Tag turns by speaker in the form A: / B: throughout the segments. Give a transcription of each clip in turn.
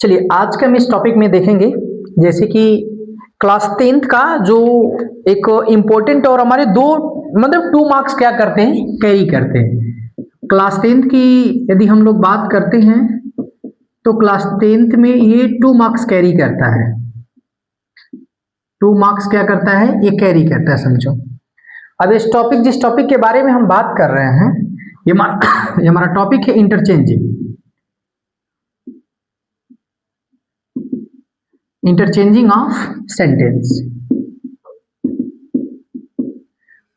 A: चलिए आज के हम इस टॉपिक में देखेंगे जैसे कि क्लास 10th का जो एक इम्पोर्टेंट और हमारे दो मतलब 2 मार्क्स क्या करते हैं, कैरी करते हैं। क्लास 10th की यदि हम लोग बात करते हैं तो क्लास 10th में ये 2 मार्क्स कैरी करता है। 2 मार्क्स क्या करता है, ये कैरी करता है, समझो। अब जिस टॉपिक के बारे में हम बात कर रहे हैं ये हमारा टॉपिक है इंटरचेंजिंग ऑफ सेंटेंस।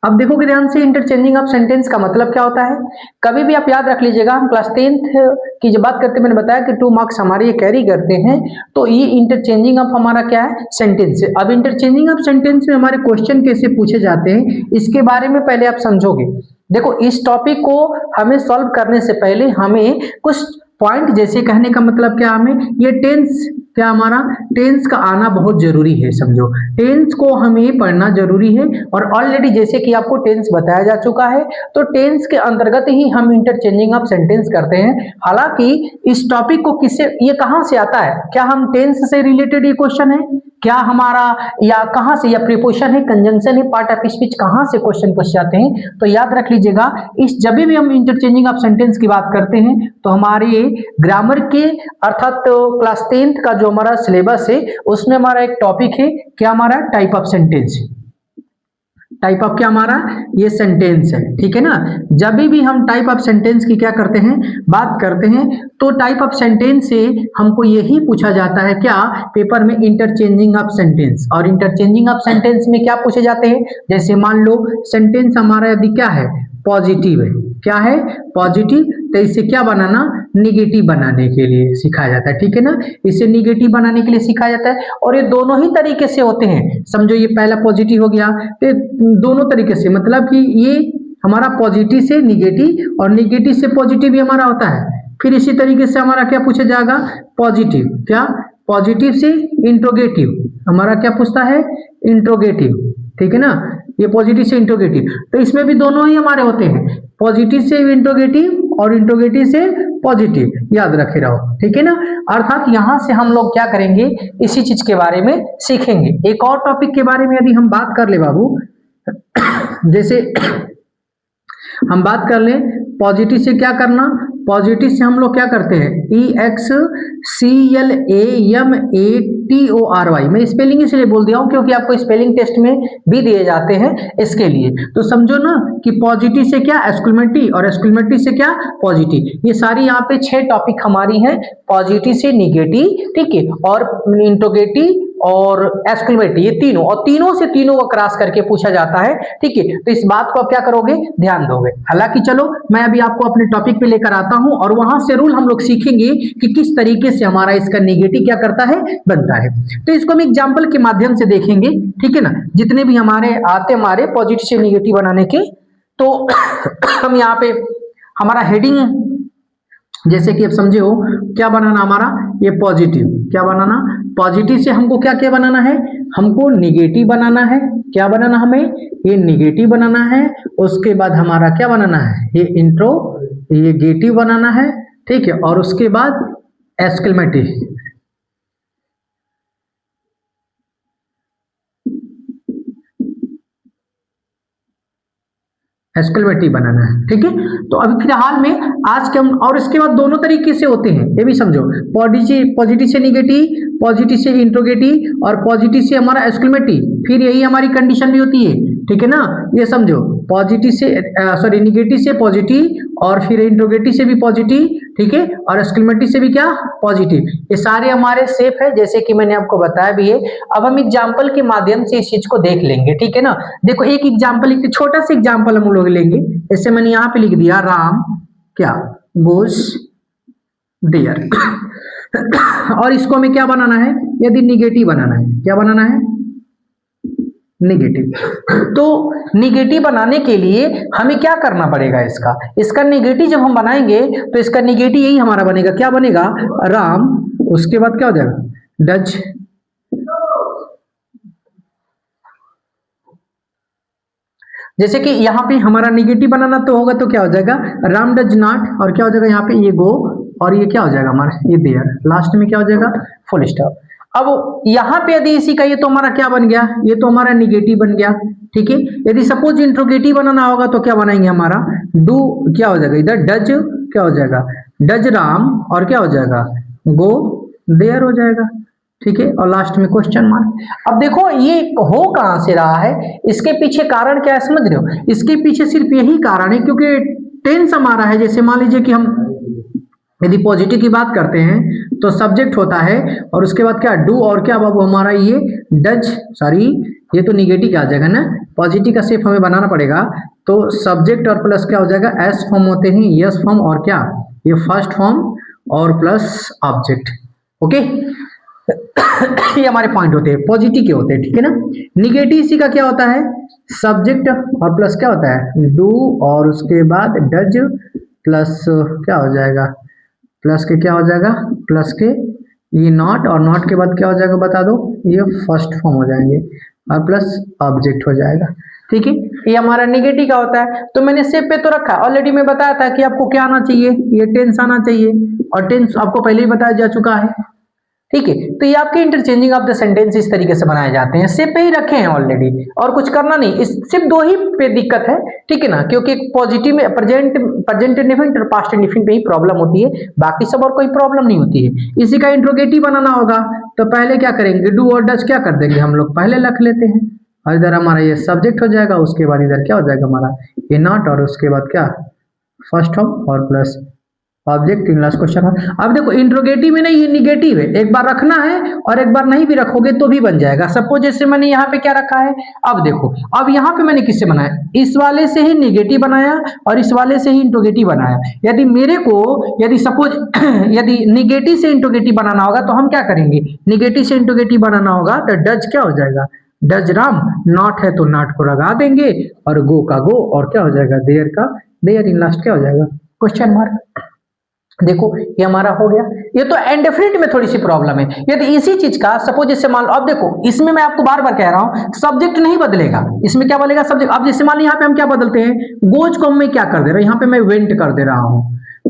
A: अब देखोगे ध्यान से, इंटरचेंजिंग ऑफ सेंटेंस का मतलब क्या होता है। कभी भी आप याद रख लीजिएगा, हम क्लास 10th की जब बात करते हैं मैंने बताया कि 2 मार्क्स हमारे ये कैरी करते हैं, तो ये इंटरचेंजिंग ऑफ हमारा क्या है, सेंटेंस है। अब इंटरचेंजिंग ऑफ सेंटेंस में हमारे क्वेश्चन कैसे पूछे जाते हैं इसके बारे में पहले आप समझोगे। देखो, इस टॉपिक को हमें सॉल्व करने से पहले हमें कुछ पॉइंट, जैसे कहने का मतलब क्या, हमें ये टेंस क्या, हमारा टेंस का आना बहुत जरूरी है, समझो। टेंस को हमें पढ़ना जरूरी है और ऑलरेडी जैसे कि आपको टेंस बताया जा चुका है, तो टेंस के अंतर्गत ही हम इंटरचेंजिंग ऑफ सेंटेंस करते हैं। हालांकि इस टॉपिक को किससे, ये कहां से आता है, क्या हम टेंस से रिलेटेड ये क्वेश्चन है क्या हमारा, या कहां से, या प्रीपोजिशन है, कंजंक्शन है, पार्ट ऑफ स्पीच, कहां से क्वेश्चन पूछ जाते हैं। तो याद रख लीजिएगा, इस जब भी हम इंटरचेंजिंग ऑफ सेंटेंस की बात करते हैं तो हमारे ग्रामर के अर्थात क्लास 10th का जो हमारा सिलेबस है उसमें हमारा एक टॉपिक है क्या, हमारा type of sentence. Type of क्या, हमारा ये सेंटेंस है, ठीक है ना। जब भी हम टाइप ऑफ सेंटेंस की क्या करते हैं, बात करते हैं, तो टाइप ऑफ सेंटेंस से हमको यही पूछा जाता है क्या, पेपर में, इंटरचेंजिंग ऑफ सेंटेंस। और इंटरचेंजिंग ऑफ सेंटेंस में क्या पूछे जाते हैं, जैसे मान लो सेंटेंस हमारा यदि क्या है, पॉजिटिव है, क्या है, पॉजिटिव, तो इसे क्या बनाना, निगेटिव बनाने के लिए सिखाया जाता है, ठीक है ना। इसे निगेटिव बनाने के लिए सिखाया जाता है और ये दोनों ही तरीके से होते हैं, समझो। ये पहला पॉजिटिव हो गया, तो दोनों तरीके से, मतलब कि ये हमारा पॉजिटिव से निगेटिव और निगेटिव से पॉजिटिव भी हमारा होता है। फिर इसी तरीके से हमारा क्या पूछा जाएगा, पॉजिटिव, क्या, पॉजिटिव से इंट्रोगेटिव, हमारा क्या पूछता है, इंट्रोगेटिव, ठीक है ना। ये पॉजिटिव से इंट्रोगेटिव, तो इसमें भी दोनों ही हमारे होते हैं, पॉजिटिव से इंट्रोगेटिव और इंट्रोगेटिव से पॉजिटिव, याद रखे रहो, ठीक है ना। अर्थात यहां से हम लोग क्या करेंगे, इसी चीज के बारे में सीखेंगे। एक और टॉपिक के बारे में यदि हम बात कर ले बाबू, जैसे हम बात कर लें पॉजिटिव से क्या करना, पॉजिटिव से हम लोग क्या करते हैं, EXCLAMATORY। मैं स्पेलिंग इसलिए बोल दिया हूं क्योंकि आपको स्पेलिंग टेस्ट में भी दिए जाते हैं इसके लिए। तो समझो ना कि पॉजिटिव से क्या, एक्सक्लेमेटिव, और एक्सक्लेमेटिव से क्या, पॉजिटिव। ये सारी यहाँ पे 6 टॉपिक हमारी हैं, पॉजिटिव से निगेटिव, ठीक है, और इंट्रोगेटिव और एक्सक्लेमेटिव, ये तीनों, और तीनों को क्रॉस करके पूछा जाता है, ठीक है। तो इस बात को आप क्या करोगे, ध्यान दोगे। हालांकि चलो मैं अभी आपको अपने टॉपिक पे लेकर आता हूं और वहां से रूल हम लोग सीखेंगे कि किस तरीके से हमारा इसका नेगेटिव क्या करता है, बनता है। तो इसको हम एग्जाम्पल के माध्यम से देखेंगे, ठीक है ना। जितने भी हमारे आते हमारे पॉजिटिव से निगेटिव बनाने के, तो हम यहाँ पे हमारा हेडिंग, जैसे कि आप समझे हो, क्या बनाना हमारा, ये पॉजिटिव, क्या बनाना, पॉजिटिव से हमको क्या क्या बनाना है, हमको निगेटिव बनाना है, क्या बनाना, हमें ये निगेटिव बनाना है। उसके बाद हमारा क्या बनाना है, ये गेटिव बनाना है, ठीक है, और उसके बाद एक्सक्लेमेटिव, एक्सक्लेमेटिव बनाना है, ठीक है। तो अभी फिलहाल में आज के हम, और इसके बाद दोनों तरीके से होते हैं, ये भी समझो, पॉजिटिव से निगेटिव, पॉजिटिव से इंट्रोगेटिव और पॉजिटिव से हमारा एक्सक्लेमेटिव। फिर यही हमारी कंडीशन भी होती है, ठीक है ना। ये समझो, पॉजिटिव से सॉरी निगेटिव से पॉजिटिव और फिर इंट्रोगेटिव से भी पॉजिटिव, ठीक है, और एक्सक्लेमेटिव से भी क्या, पॉजिटिव। ये सारे हमारे सेफ है, जैसे कि मैंने आपको बताया भी है। अब हम एग्जाम्पल के माध्यम से इस चीज को देख लेंगे, ठीक है ना। देखो एक एग्जाम्पल, एक छोटा सा एग्जाम्पल हम लोग लेंगे। जैसे मैंने यहाँ पे लिख दिया, राम क्या गोस डियर और इसको हमें क्या बनाना है, यदि निगेटिव बनाना है, क्या बनाना है, निगेटिव। तो निगेटिव बनाने के लिए हमें क्या करना पड़ेगा, इसका निगेटिव जब हम बनाएंगे तो इसका निगेटिव यही हमारा बनेगा, क्या बनेगा, राम। उसके बाद क्या हो जाएगा, डज, जैसे कि यहाँ पे हमारा निगेटिव बनाना तो होगा, तो क्या हो जाएगा, राम डज नॉट, और क्या हो जाएगा यहाँ पे, ये गो और ये क्या हो जाएगा हमारा, ये देयर, लास्ट में क्या हो जाएगा, फुल स्टॉप। अब यहाँ पे यदि इसी का ये तो हमारा क्या बन गया, ये तो हमारा निगेटिव बन गया, ठीक है। यदि सपोज इंट्रोगेटिव बनाना होगा तो क्या बनाएंगे, हमारा डू क्या हो जाएगा, इधर डज क्या हो जाएगा, डज राम, और क्या हो जाएगा, गो देयर हो जाएगा, ठीक है। और लास्ट में क्वेश्चन मार्क। अब देखो ये हो कहां से रहा है, इसके पीछे कारण क्या है समझ रहे हो, इसके पीछे सिर्फ यही कारण है क्योंकि टेंस हमारा है। जैसे मान लीजिए कि हम यदि पॉजिटिव की बात करते हैं तो सब्जेक्ट होता है और उसके बाद क्या डू, और क्या बाबू हमारा ये डज, सॉरी ये तो निगेटिव क्या आ जाएगा ना, पॉजिटिव का सिर्फ हमें बनाना पड़ेगा। तो सब्जेक्ट और प्लस क्या हो जाएगा, एस फॉर्म होते हैं, यस फॉर्म, और क्या ये फर्स्ट फॉर्म और प्लस ऑब्जेक्ट, ओके। ये हमारे पॉइंट होते हैं, पॉजिटिव के होते हैं, ठीक है ना। निगेटिव इसी का क्या होता है, सब्जेक्ट और प्लस क्या होता है, डू, और उसके बाद डज प्लस क्या हो जाएगा, प्लस के क्या हो जाएगा, प्लस के ये नॉट, और नॉट के बाद क्या हो जाएगा बता दो, ये फर्स्ट फॉर्म हो जाएंगे, और प्लस ऑब्जेक्ट हो जाएगा, ठीक है। ये हमारा निगेटिव का होता है। तो मैंने सेप पे तो रखा, ऑलरेडी मैं बताया था कि आपको क्या आना चाहिए, ये टेंस आना चाहिए, और टेंस आपको पहले ही बताया जा चुका है, ठीक है। तो ये आपके इंटरचेंजिंग ऑफ द सेंटेंस इस तरीके से बनाए जाते हैं, सेप पे ही रखे हैं ऑलरेडी, और कुछ करना नहीं, इस सिर्फ दो ही पे दिक्कत है, ठीक है ना, क्योंकि पॉजिटिव में प्रेजेंट इंडेफिनिट और पास्ट इंडेफिनिट पे ही प्रॉब्लम होती है, बाकी सब और कोई प्रॉब्लम नहीं होती है। इसी का इंट्रोगेटिव बनाना होगा तो पहले क्या करेंगे, डू और डज क्या कर देंगे हम लोग, पहले रख लेते हैं, और इधर हमारा ये सब्जेक्ट हो जाएगा, उसके बाद इधर क्या हो जाएगा हमारा ये नॉट, और उसके बाद क्या फर्स्ट फॉर्म और plus object in last question. अब देखो इंट्रोगेटिव में नहीं, ये निगेटिव है, एक बार रखना है और एक बार नहीं भी रखोगे तो भी बन जाएगा। सपोज जैसे मैंने यहाँ पे क्या रखा है, अब देखो, अब यहाँ पे मैंने किससे बनाया, इस वाले से ही निगेटिव बनाया और इस वाले से ही इंट्रोगेटिव बनाया। यदि मेरे को यदि सपोज यदि निगेटिव से इंट्रोगेटिव बनाना होगा तो हम क्या करेंगे, निगेटिव से इंट्रोगेटिव बनाना होगा तो डज क्या हो जाएगा, डज राम, नॉट है तो नॉट को लगा देंगे, और गो का गो, और क्या हो जाएगा देयर का देयर, इन लास्ट क्या हो जाएगा क्वेश्चन मार्क। देखो ये हमारा हो गया। ये तो इंडेफिनिट में थोड़ी सी प्रॉब्लम है। यदि इसी चीज का सपोज जैसे मान लो, अब देखो इसमें मैं आपको बार बार कह रहा हूं सब्जेक्ट नहीं बदलेगा, इसमें क्या बदलेगा सब्जेक्ट। अब जैसे मान लो यहाँ पे हम क्या बदलते हैं, गोज को मैं क्या कर दे रहा हूं, यहाँ पे मैं वेंट कर दे रहा हूं,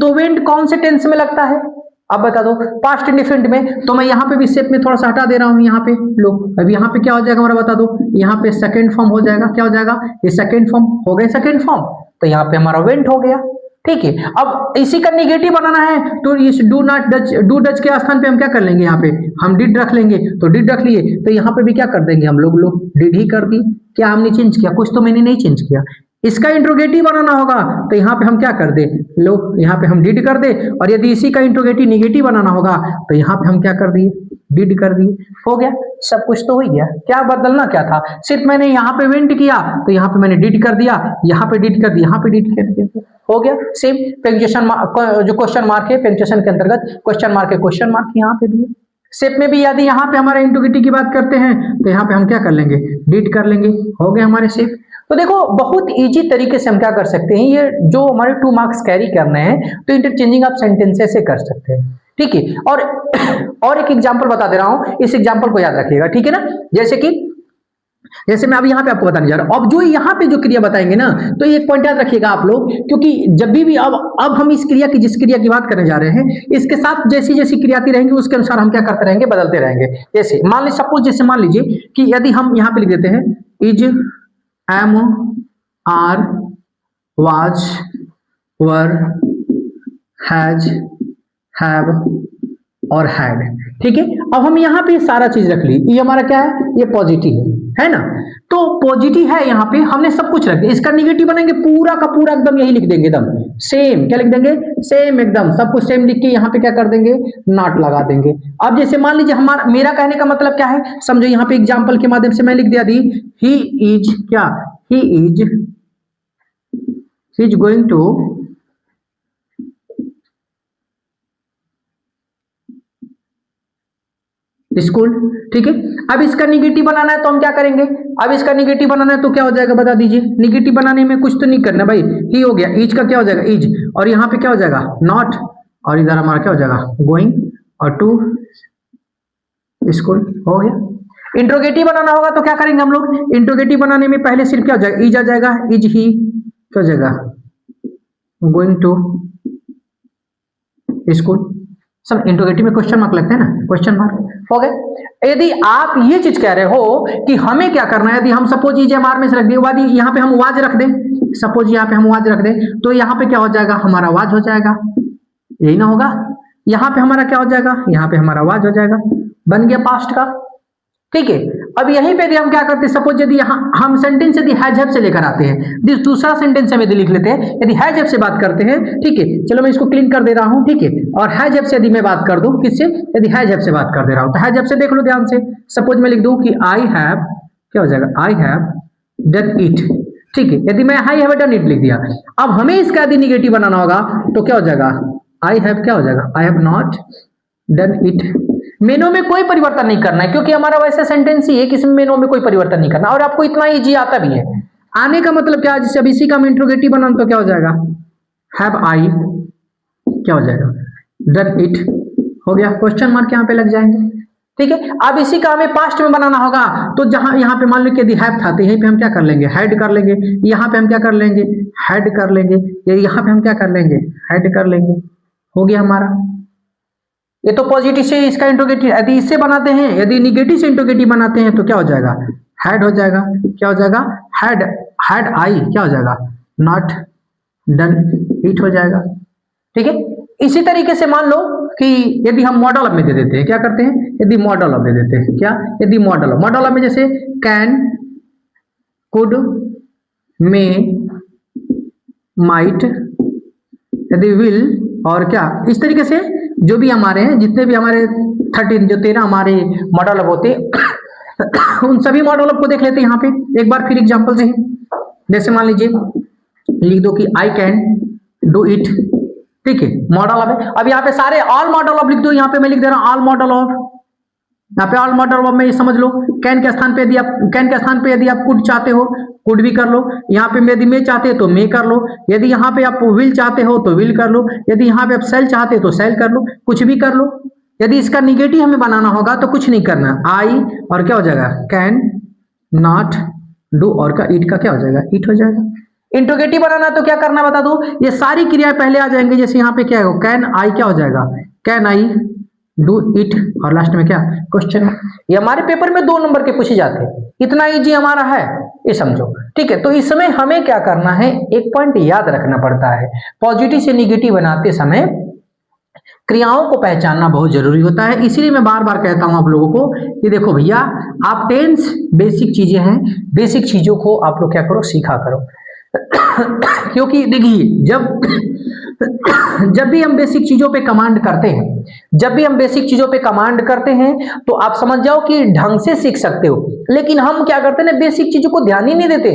A: तो वेंट कौन से टेंस में लगता है, अब बता दो, पास्ट इंडेफिनिट में। तो मैं यहाँ पे भी शेप में थोड़ा सा हटा दे रहा हूँ, यहाँ पे लो, अब यहाँ पे क्या हो जाएगा हमारा बता दो, यहाँ पे सेकंड फॉर्म हो जाएगा, क्या हो जाएगा, ये सेकंड फॉर्म हो गए, सेकंड फॉर्म, तो यहाँ पे हमारा वेंट हो गया, ठीक है। अब इसी का निगेटिव बनाना है तो इस do not Dutch, do Dutch के स्थान पे हम क्या कर लेंगे, यहाँ पे हम डिड रख लेंगे, तो डिड रख लिए, तो यहाँ पे भी क्या कर देंगे हम लोग, डिड ही कर दी। क्या हमने चेंज किया, कुछ तो मैंने नहीं चेंज किया। इसका इंट्रोगेटिव बनाना होगा तो यहाँ पे हम क्या कर दे, लो यहाँ पे हम डिड कर दे, और यदि इसी का इंट्रोगेटिव निगेटिव बनाना होगा तो यहाँ पे हम क्या कर दिए, डिड कर दिए, हो गया, सब कुछ तो हो गया। क्या बदलना क्या था, सिर्फ मैंने यहाँ पे वेंट किया तो यहाँ पे मैंने डिड कर दिया, यहाँ पे डिड कर दिया, यहाँ पे डिड कर दिया, हो गया। सेम पंक्चुएशन जो क्वेश्चन मार्क है पंक्चुएशन के अंतर्गत क्वेश्चन मार्क है, क्वेश्चन मार्क यहाँ पे दिए। सेप में भी यदि यहाँ पे हमारे इंट्रोगेटिव की बात करते हैं तो यहाँ पे हम क्या कर लेंगे, डिड कर लेंगे, हो गए हमारे सेप। तो देखो बहुत इजी तरीके से हम क्या कर सकते हैं, ये जो हमारे 2 मार्क्स कैरी करने हैं तो इंटरचेंजिंग ऑफ सेंटेंसेस से कर सकते हैं, ठीक है। और एक एग्जांपल बता दे रहा हूं, इस एग्जांपल को याद रखिएगा, ठीक है ना। जैसे मैं अभी यहाँ पे आपको बताने जा रहा हूं, अब जो यहाँ पे जो क्रिया बताएंगे ना, तो एक पॉइंट याद रखिएगा आप लोग, क्योंकि जब भी अब हम इस क्रिया की, जिस क्रिया की बात करने जा रहे हैं, इसके साथ जैसी जैसी क्रिया आती रहेंगी उसके अनुसार हम क्या करते रहेंगे, बदलते रहेंगे। जैसे मान लीजिए सपोज जैसे मान लीजिए कि यदि हम यहाँ पे लिख देते हैं is, am, are, was, were, has, have और हैड, ठीक है। अब हम यहाँ पे सारा चीज रख ली, ये हमारा क्या है, ये पॉजिटिव है ना, तो पॉजिटिव है, यहाँ पे हमने सब कुछ रख दिया। इसका निगेटिव बनाएंगे पूरा का पूरा एकदम यही लिख देंगे, एकदम सेम, क्या लिख देंगे, सेम, एकदम सब कुछ सेम लिख के यहाँ पे क्या कर देंगे, नॉट लगा देंगे। अब जैसे मान लीजिए हमारा, मेरा कहने का मतलब क्या है, समझो यहाँ पे एग्जाम्पल के माध्यम से मैं लिख दिया दी, ही इज क्या, he is going to school, ठीक है। अब इसका निगेटिव बनाना है तो हम क्या करेंगे, अब इसका निगेटिव बनाना है तो क्या हो जाएगा बता दीजिए, निगेटिव बनाने में कुछ तो नहीं करना भाई, ही हो गया, इज का क्या हो जाएगा इज, और यहाँ पे क्या हो जाएगा नॉट, और इधर हमारा क्या हो जाएगा गोइंग, और टू स्कूल, हो गया। इंट्रोगेटिव बनाना होगा तो क्या करेंगे हम लोग, इंट्रोगेटिव बनाने में पहले सिर्फ क्या हो जाएगा, इज आ जाएगा, इज ही क्या हो जाएगा गोइंग टू स्कूल। सब इंट्रोगेटिव में क्वेश्चन मार्क लगते हैं ना, क्वेश्चन मार्क हो गए। यदि आप ये चीज कह रहे हो कि हमें क्या करना है, यदि हम सपोज EJMR में से रख दिए, यहाँ पे हम वाज रख दें, सपोज यहाँ पे हम वाज रख दें, तो यहाँ पे क्या हो जाएगा, हमारा वाज हो जाएगा, यही ना होगा। यहाँ पे हमारा क्या हो जाएगा, यहाँ पे हमारा वाज हो जाएगा, बन गया पास्ट का। ठीक है, अब यहीं पे यदि हम क्या करते हैं, सपोज यदि यहाँ हम सेंटेंस यदि हैज हैव से लेकर आते हैं, दूसरा सेंटेंस हम यदि लिख लेते हैं, यदि हैज हैव से बात करते हैं, ठीक है, चलो मैं इसको क्लीन कर दे रहा हूं, ठीक है, और हैज हैव से यदि मैं बात कर दूं, किससे, यदि हैज हैव से बात कर दे रहा हूं, तो हैज हैव से देख लो ध्यान से, सपोज मैं लिख दूं कि आई हैव, क्या हो जाएगा, आई हैव डन इट। ठीक है, यदि मैं आई हैव डन इट लिख दिया, अब हमें इसका यदि निगेटिव बनाना होगा तो क्या हो जाएगा, आई हैव क्या हो जाएगा, I have not done it. मेनू में कोई परिवर्तन नहीं करना है, क्योंकि हमारा वैसे सेंटेंस ही है कि इसमें मेनू में कोई परिवर्तन नहीं करना, और आपको इतना इजी आता भी है। आने का मतलब क्या है, जैसे अब इसी का हम इंट्रोगेटिव बनाना, तो क्या हो जाएगा, हैव आई क्या हो जाएगा, डन इट, हो गया, क्वेश्चन मार्क यहाँ पे लग जाएंगे। ठीक है, अब इसी का हमें पास्ट में बनाना होगा, तो जहां यहाँ पे मान लो कि यदि हैव था, तो यहीं पे हम क्या कर लेंगे, हैड कर लेंगे, यहाँ पे हम क्या कर लेंगे, हैड कर लेंगे, यहाँ पे हम क्या कर लेंगे, हैड कर लेंगे, हो गया हमारा। ये तो पॉजिटिव से इसका इंट्रोगेटिव, यदि इससे बनाते हैं, यदि निगेटिव से इंट्रोगेटिव बनाते हैं, तो क्या हो जाएगा, हैड हो जाएगा, क्या हो जाएगा, हैड, हैड आई क्या हो जाएगा, नॉट डन इट हो जाएगा। ठीक है, इसी तरीके से मान लो कि यदि हम मॉडल अब में दे देते हैं, क्या करते हैं, यदि मॉडल अब दे देते हैं, क्या, यदि मॉडल अब में जैसे कैन, कुड, मे, माइट, यदि विल, और क्या, इस तरीके से जो भी हमारे हैं, जितने भी हमारे 13 हमारे मॉडल अब होते उन सभी मॉडल अब को देख लेते हैं यहाँ पे एक बार फिर एग्जांपल से। जैसे मान लीजिए लिख दो कि आई कैन डू इट, ठीक है, मॉडल अब है। अब यहाँ पे सारे ऑल मॉडल अब लिख दो, यहाँ पे मैं लिख दे रहा हूँ ऑल मॉडल ऑफ, यहाँ पे ऑल मॉडल अब में समझ लो, कैन के स्थान पे यदि आप, कैन के स्थान पे यदि आप कुड चाहते हो, कुड भी कर लो, यहाँ पे यदि मे चाहते हो तो मे कर लो, यदि यहाँ पे आप विल चाहते हो तो विल कर लो, यदि यहाँ पे आप सेल चाहते हो तो सेल कर लो, कुछ भी कर लो। यदि इसका निगेटिव हमें बनाना होगा तो कुछ नहीं करना, आई और क्या हो जाएगा, कैन नॉट डू, और का इट का क्या हो जाएगा, इट हो जाएगा। इंट्रोगेटिव बनाना तो क्या करना बता दो, ये सारी क्रियाएं पहले आ जाएंगे। जैसे यहाँ पे क्या है, कैन आई क्या हो जाएगा, कैन आई डू इट, और लास्ट में क्या, क्वेश्चन। ये हमारे पेपर में 2 नंबर के पूछे जाते हैं, इतना इजी हमारा है, ये समझो। ठीक है, तो इसमें हमें क्या करना है, एक पॉइंट याद रखना पड़ता है, पॉजिटिव से निगेटिव बनाते समय क्रियाओं को पहचानना बहुत जरूरी होता है। इसीलिए मैं बार बार कहता हूं आप लोगों को कि देखो भैया, आप टेंस बेसिक चीजें हैं, बेसिक चीजों को आप लोग क्या करो, सीखा करो। क्योंकि देखिए, जब भी हम बेसिक चीजों पे कमांड करते हैं, जब भी हम बेसिक चीजों पे कमांड करते हैं, तो आप समझ जाओ कि ढंग से सीख सकते हो। लेकिन हम क्या करते हैं ना, बेसिक चीजों को ध्यान ही नहीं देते।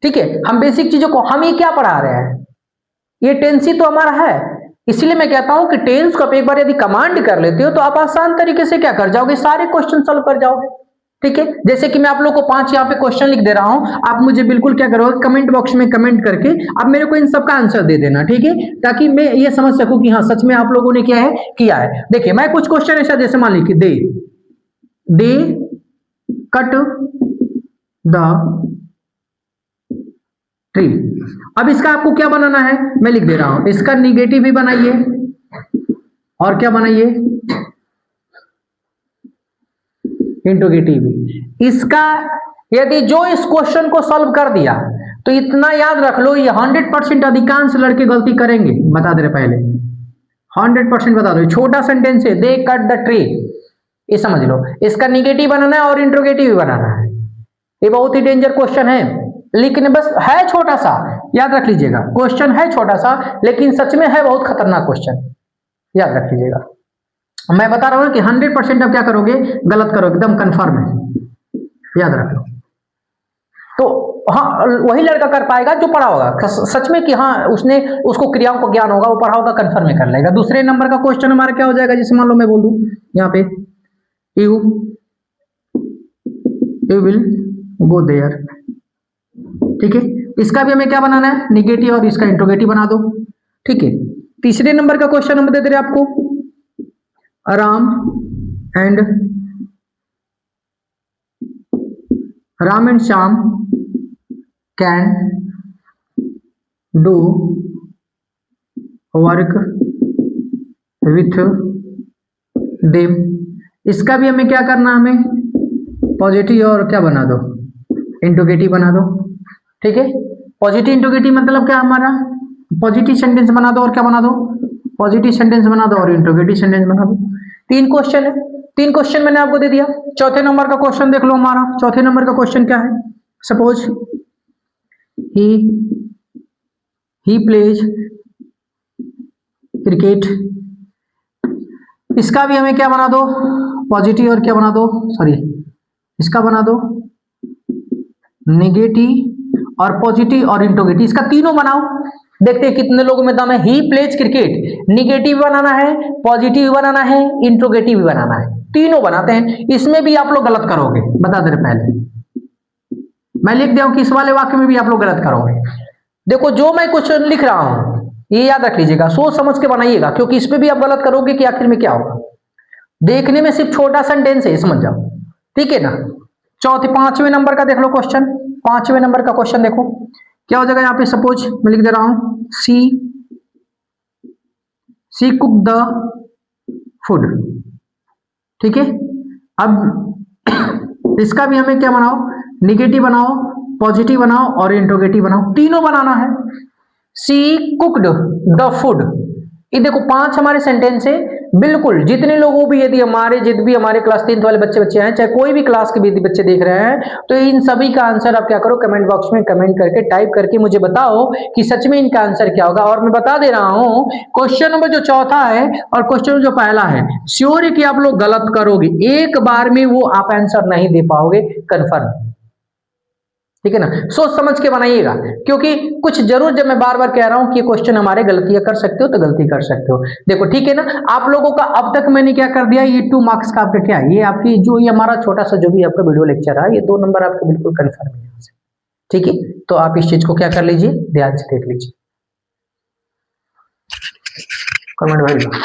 A: ठीक है, हम बेसिक चीजों को, हम ये क्या पढ़ा रहे हैं, ये टेंस ही तो हमारा है। इसलिए मैं कहता हूं कि टेंस को आप एक बार यदि कमांड कर लेते हो, तो आप आसान तरीके से क्या कर जाओगे, सारे क्वेश्चन सॉल्व कर जाओगे। ठीक है, जैसे कि मैं आप लोगों को 5 यहाँ पे क्वेश्चन लिख दे रहा हूं, आप मुझे बिल्कुल क्या करोगे, कमेंट बॉक्स में कमेंट करके आप मेरे को इन सब का आंसर दे देना। ठीक है, ताकि मैं ये समझ सकूं कि हाँ सच में आप लोगों ने क्या है किया है। देखिए, मैं कुछ क्वेश्चन ऐसा, जैसे मान लीजिए दे कट द ट्री। अब इसका आपको क्या बनाना है, मैं लिख दे रहा हूं, इसका निगेटिव भी बनाइए और क्या बनाइए, इंट्रोगेटिव भी। इसका यदि जो इस क्वेश्चन को सॉल्व कर दिया, तो इतना याद रख लो, ये 100% अधिकांश लड़के गलती करेंगे, बता दे रहे पहले, 100% बता दो। छोटा सेंटेंस है, दे कट द ट्री, ये समझ लो। इसका निगेटिव बनाना है और इंट्रोगेटिव भी बनाना है। ये बहुत ही डेंजर क्वेश्चन है, लेकिन बस है छोटा सा, याद रख लीजिएगा। क्वेश्चन है छोटा सा, लेकिन सच में है बहुत खतरनाक क्वेश्चन, याद रख लीजिएगा। मैं बता रहा हूं कि 100% आप क्या करोगे, गलत करोगे, एकदम कंफर्म है, याद रख लो। तो हाँ, वही लड़का कर पाएगा जो पढ़ा होगा सच में, कि हाँ उसने, उसको क्रियाओं को ज्ञान होगा, वो पढ़ा होगा, कंफर्म में कर लेगा। दूसरे नंबर का क्वेश्चन हमारा क्या हो जाएगा, जैसे मान लो मैं बोल दूं यहाँ पे, यू विल गो देयर। ठीक है, इसका भी हमें क्या बनाना है, निगेटिव, और इसका इंट्रोगेटिव बना दो। ठीक है, तीसरे नंबर का क्वेश्चन हम दे दे रहे आपको, Ram and Shyam can do work with them. इसका भी हमें क्या करना, हमें पॉजिटिव और क्या बना दो, इंट्रोगेटिव बना दो। ठीक है, पॉजिटिव इंट्रोगेटिव मतलब क्या हमारा, पॉजिटिव सेंटेंस बना दो और क्या बना दो, पॉजिटिव सेंटेंस बना दो और इंट्रोगेटिव सेंटेंस बना दो। 3 क्वेश्चन है, 3 क्वेश्चन मैंने आपको दे दिया। चौथे नंबर का क्वेश्चन देख लो हमारा। चौथे नंबर का क्वेश्चन क्या है, सपोज ही प्लेज क्रिकेट। इसका भी हमें क्या बना दो, पॉजिटिव और क्या बना दो, सॉरी इसका बना दो नेगेटिव और पॉजिटिव और इंट्रोगेटिव। इसका तीनों बनाओ, देखते हैं कितने लोगों में दम है। ही प्लेज क्रिकेट, निगेटिव बनाना है, पॉजिटिव बनाना है, इंट्रोगेटिव भी बनाना है, तीनों बनाते हैं। इसमें भी आप लोग गलत करोगे, बता दे रहे पहले मैं लिख दिया हूं कि इस वाले वाक्य में भी आप लोग गलत करोगे। देखो जो मैं क्वेश्चन लिख रहा हूं ये याद रख लीजिएगा, सोच समझ के बनाइएगा, क्योंकि इसमें भी आप गलत करोगे कि आखिर में क्या होगा। देखने में सिर्फ छोटा सेंटेंस है, समझ जाओ, ठीक है ना। चौथे 5वें नंबर का देख लो क्वेश्चन। 5वें नंबर का क्वेश्चन देखो क्या हो जाएगा यहाँ पे। सपोज मैं लिख दे रहा हूं सी कुक द फूड। ठीक है, अब इसका भी हमें क्या बनाओ, निगेटिव बनाओ, पॉजिटिव बनाओ और इंट्रोगेटिव बनाओ, तीनों बनाना है। सी कुकड द फूड, ये देखो 5 हमारे सेंटेंस है। बिल्कुल जितने लोगों भी, यदि हमारे क्लास 10th वाले बच्चे हैं, चाहे कोई भी क्लास के भी बच्चे देख रहे हैं, तो इन सभी का आंसर आप क्या करो, कमेंट बॉक्स में कमेंट करके टाइप करके मुझे बताओ कि सच में इनका आंसर क्या होगा। और मैं बता दे रहा हूं क्वेश्चन नंबर जो चौथा है और क्वेश्चन जो पहला है, श्योर है कि आप लोग गलत करोगे, एक बार में वो आप आंसर नहीं दे पाओगे, कन्फर्म। ठीक है ना, सोच समझ के बनाइएगा, क्योंकि कुछ जरूर, जब मैं बार बार कह रहा हूं कि ये क्वेश्चन हमारे गलतियां कर सकते हो तो गलती कर सकते हो। देखो ठीक है ना, आप लोगों का अब तक मैंने क्या कर दिया, ये 2 मार्क्स का आपका क्या है, ये आपकी जो ये हमारा छोटा सा जो भी आपका वीडियो लेक्चर है, ये 2 नंबर आपके बिल्कुल कन्फर्म है यहाँ से। ठीक है, तो आप इस चीज को क्या कर लीजिए, ध्यान से देख लीजिए। कमेंट भाई।